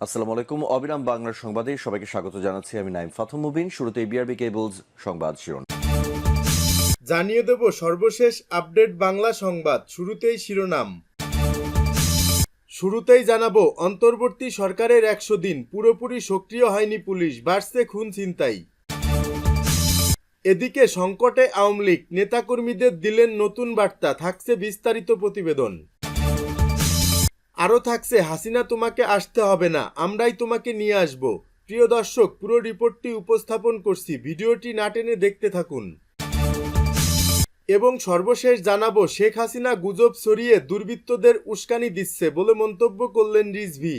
আসসালামু আলাইকুম। অবিরাম বাংলার সংবাদে সবাইকে স্বাগত জানাচ্ছি। আমি নাইম ফাথম মুবিন। শুরুতেই বিআরবি কেবলস সংবাদ শিরোনাম। জানিয়ে দেব সর্বশেষ আপডেট বাংলা সংবাদ। শুরুতেই জানাবো অন্তর্বর্তী সরকারের 100 দিন পুরোপুরি সক্রিয় হয়নি পুলিশ, বাড়ছে খুন ছিনতাই। এদিকে সংকটে আওয়ামী লীগ, নেতাকর্মীদের দিলেন নতুন বার্তা, থাকছে বিস্তারিত প্রতিবেদন। আরও থাকছে হাসিনা তোমাকে আসতে হবে না, আমরাই তোমাকে নিয়ে আসব। প্রিয় দর্শক, পুরো রিপোর্টটি উপস্থাপন করছি, ভিডিওটি না টেনে দেখতে থাকুন। এবং সর্বশেষ জানাবো শেখ হাসিনা গুজব ছড়িয়ে দুর্বৃত্তদের উস্কানি দিচ্ছে বলে মন্তব্য করলেন রিজভী।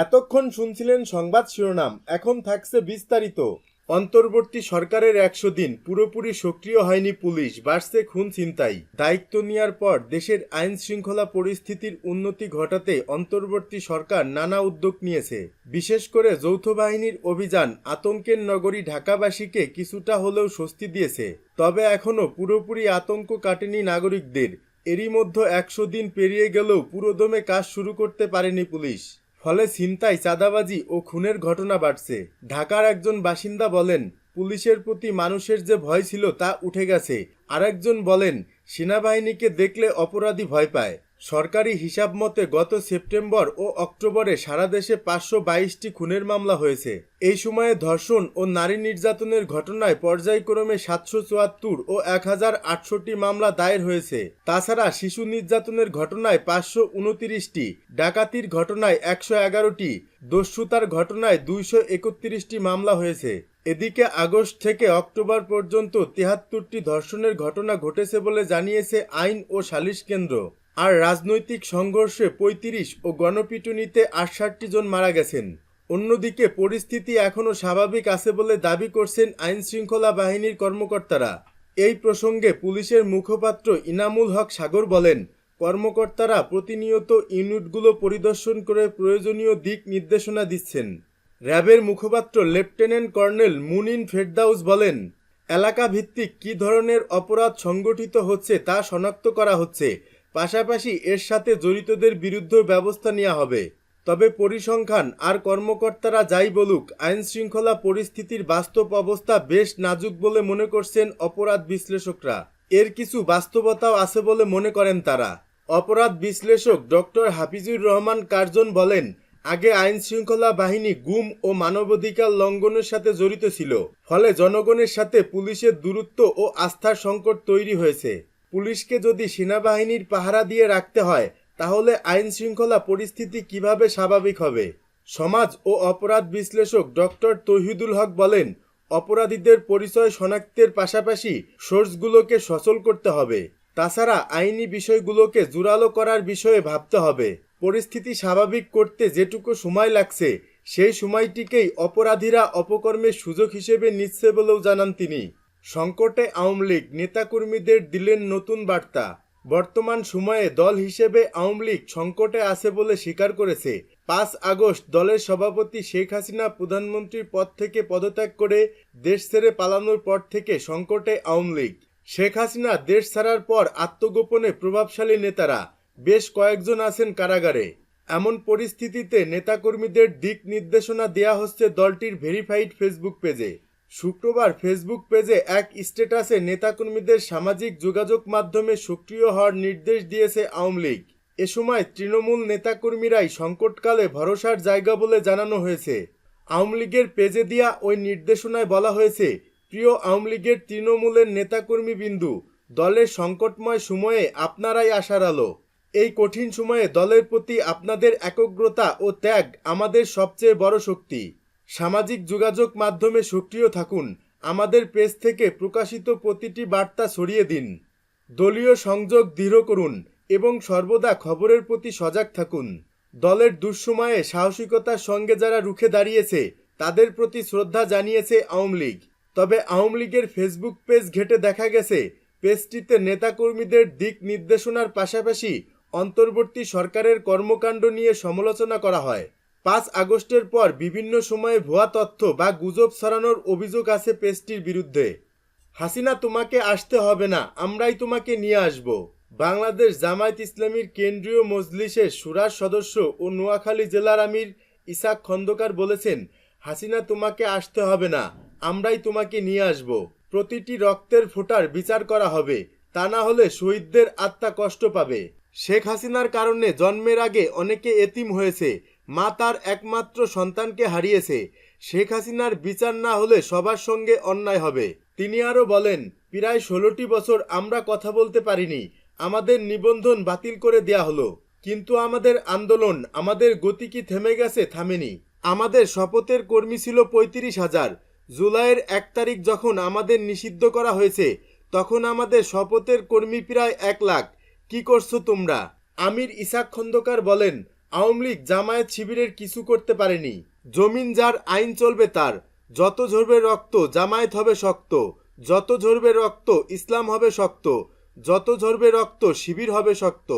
এতক্ষণ শুনছিলেন সংবাদ শিরোনাম, এখন থাকছে বিস্তারিত। অন্তর্বর্তী সরকারের 100 দিন পুরোপুরি সক্রিয় হয়নি পুলিশ, বাড়ছে খুন ছিনতাই। দায়িত্ব নেওয়ার পর দেশের আইন শৃঙ্খলা পরিস্থিতির উন্নতি ঘটাতে অন্তর্বর্তী সরকার নানা উদ্যোগ নিয়েছে। বিশেষ করে যৌথ বাহিনীর অভিযান আতঙ্কের নগরী ঢাকাবাসীকে কিছুটা হলেও স্বস্তি দিয়েছে। তবে এখনও পুরোপুরি আতঙ্ক কাটেনি নাগরিকদের। এরই মধ্যে 100 দিন পেরিয়ে গেলেও পুরোদমে কাজ শুরু করতে পারেনি পুলিশ। ফলে ছিনতাই, চাঁদাবাজি ও খুনের ঘটনা বাড়ছে। ঢাকার একজন বাসিন্দা বলেন, পুলিশের প্রতি মানুষের যে ভয় ছিল তা উঠে গেছে। আরেকজন বলেন, সেনাবাহিনীকে দেখলে অপরাধী ভয় পায়। সরকারি হিসাব মতে গত সেপ্টেম্বর ও অক্টোবরে সারা দেশে 522টি খুনের মামলা হয়েছে। এই সময়ে ধর্ষণ ও নারী নির্যাতনের ঘটনায় পর্যায়ক্রমে 774 ও 1068টি মামলা দায়ের হয়েছে। তাছাড়া শিশু নির্যাতনের ঘটনায় 529টি, ডাকাতির ঘটনায় 111টি, দস্যুতার ঘটনায় 231টি মামলা হয়েছে। এদিকে আগস্ট থেকে অক্টোবর পর্যন্ত 73টি ধর্ষণের ঘটনা ঘটেছে বলে জানিয়েছে আইন ও সালিশ কেন্দ্র। আর রাজনৈতিক সংঘর্ষে 35 ও গণপিটুনিতে 68 জন মারা গেছেন। অন্যদিকে পরিস্থিতি এখনও স্বাভাবিক আছে বলে দাবি করছেন আইন শৃঙ্খলা বাহিনীর কর্মকর্তারা। এই প্রসঙ্গে পুলিশের মুখপাত্র ইনামুল হক সাগর বলেন, কর্মকর্তারা প্রতিনিয়ত ইউনিটগুলো পরিদর্শন করে প্রয়োজনীয় দিক নির্দেশনা দিচ্ছেন। র্যাবের মুখপাত্র লেফটেন্যান্ট কর্নেল মুনিন ফেরদাউস বলেন, এলাকা ভিত্তিক কী ধরনের অপরাধ সংগঠিত হচ্ছে তা শনাক্ত করা হচ্ছে, পাশাপাশি এর সাথে জড়িতদের বিরুদ্ধে ব্যবস্থা নেওয়া হবে। তবে পরিসংখ্যান আর কর্মকর্তারা যাই বলুক, আইন শৃঙ্খলা পরিস্থিতির বাস্তব অবস্থা বেশ নাজুক বলে মনে করছেন অপরাধ বিশ্লেষকরা। এর কিছু বাস্তবতাও আছে বলে মনে করেন তারা। অপরাধ বিশ্লেষক ডক্টর হাফিজুর রহমান কার্জন বলেন, আগে আইন শৃঙ্খলা বাহিনী গুম ও মানবাধিকার লঙ্ঘনের সাথে জড়িত ছিল। ফলে জনগণের সাথে পুলিশের দূরত্ব ও আস্থার সংকট তৈরি হয়েছে। পুলিশকে যদি সেনাবাহিনীর পাহারা দিয়ে রাখতে হয়, তাহলে আইন শৃঙ্খলা পরিস্থিতি কিভাবে স্বাভাবিক হবে? সমাজ ও অপরাধ বিশ্লেষক ডক্টর তৌহিদুল হক বলেন, অপরাধীদের পরিচয় শনাক্তের পাশাপাশি সোর্সগুলোকে সচল করতে হবে। তাছাড়া আইনি বিষয়গুলোকে জোরালো করার বিষয়ে ভাবতে হবে। পরিস্থিতি স্বাভাবিক করতে যেটুকু সময় লাগছে, সেই সময়টিকেই অপরাধীরা অপকর্মের সুযোগ হিসেবে নিচ্ছে বলেও জানান তিনি। সংকটে আওয়ামী লীগ, নেতাকর্মীদের দিলেন নতুন বার্তা। বর্তমান সময়ে দল হিসেবে আওয়ামী লীগ সংকটে আছে বলে স্বীকার করেছে। 5 আগস্ট দলের সভাপতি শেখ হাসিনা প্রধানমন্ত্রীর পদ থেকে পদত্যাগ করে দেশ ছেড়ে পালানোর পর থেকে সংকটে আওয়ামী লীগ। শেখ হাসিনা দেশ ছাড়ার পর আত্মগোপনে প্রভাবশালী নেতারা বেশ কয়েকজন আছেন কারাগারে। এমন পরিস্থিতিতে নেতাকর্মীদের দিক নির্দেশনা দেয়া হচ্ছে দলটির ভেরিফাইড ফেসবুক পেজে। শুক্রবার ফেসবুক পেজে এক স্ট্যাটাসে নেতাকর্মীদের সামাজিক যোগাযোগ মাধ্যমে সক্রিয় হওয়ার নির্দেশ দিয়েছে আওয়ামী লীগ। এ সময় তৃণমূল নেতাকর্মীরাই সংকটকালে ভরসার জায়গা বলে জানানো হয়েছে। আওয়ামী লীগের পেজে দেয়া ওই নির্দেশনায় বলা হয়েছে, প্রিয় আওয়ামী লীগের তৃণমূলের নেতাকর্মীবৃন্দু, দলের সংকটময় সময়ে আপনারাই আশার আলো। এই কঠিন সময়ে দলের প্রতি আপনাদের একগ্রতা ও ত্যাগ আমাদের সবচেয়ে বড় শক্তি। সামাজিক যোগাযোগ মাধ্যমে সক্রিয় থাকুন, আমাদের পেজ থেকে প্রকাশিত প্রতিটি বার্তা ছড়িয়ে দিন। দলীয় সংযোগ দৃঢ় করুন এবং সর্বদা খবরের প্রতি সজাগ থাকুন। দলের দুঃসময়ে সাহসিকতার সঙ্গে যারা রুখে দাঁড়িয়েছে, তাদের প্রতি শ্রদ্ধা জানিয়েছে আওয়ামী লীগ। তবে আওয়ামী লীগের ফেসবুক পেজ ঘেঁটে দেখা গেছে, পেজটিতে নেতাকর্মীদের দিক নির্দেশনার পাশাপাশি অন্তর্বর্তী সরকারের কর্মকাণ্ড নিয়ে সমালোচনা করা হয়। 5 আগস্টের পর বিভিন্ন সময়ে ভুয়া তথ্য বা গুজব ছড়ানোর অভিযোগ আছে পেজটির বিরুদ্ধে। হাসিনা তোমাকে আসতে হবে না, আমরাই তোমাকে নিয়ে আসব। বাংলাদেশ জামায়াত ইসলামীর কেন্দ্রীয় মজলিসের শুরার সদস্য ও নোয়াখালী জেলার আমির ইসাক খন্দকার বলেছেন, হাসিনা তোমাকে আসতে হবে না, আমরাই তোমাকে নিয়ে আসব। প্রতিটি রক্তের ফোঁটার বিচার করা হবে, তা না হলে শহীদদের আত্মা কষ্ট পাবে। শেখ হাসিনার কারণে জন্মের আগে অনেকে এতিম হয়েছে, মা তার একমাত্র সন্তানকে হারিয়েছে। শেখ হাসিনার বিচার না হলে সবার সঙ্গে অন্যায় হবে। তিনি আরও বলেন, প্রায় 16টি বছর আমরা কথা বলতে পারিনি, আমাদের নিবন্ধন বাতিল করে দেয়া হলো, কিন্তু আমাদের আন্দোলন, আমাদের গতি কি থেমে গেছে? থামেনি। আমাদের শপথের কর্মী ছিল 35,000। জুলাইয়ের 1 তারিখ যখন আমাদের নিষিদ্ধ করা হয়েছে, তখন আমাদের শপথের কর্মী প্রায় 1 লাখ। কি করছো তোমরা? আমির ইসাক খন্দকার বলেন, আওয়ামী লীগ জামায়াত শিবিরের কিছু করতে পারেনি। জমিন যার, আইন চলবে তার। যত ঝরবে রক্ত জামায়াত হবে শক্ত, যত ঝরবে রক্ত ইসলাম হবে শক্ত, যত ঝরবে রক্ত শিবির হবে শক্ত।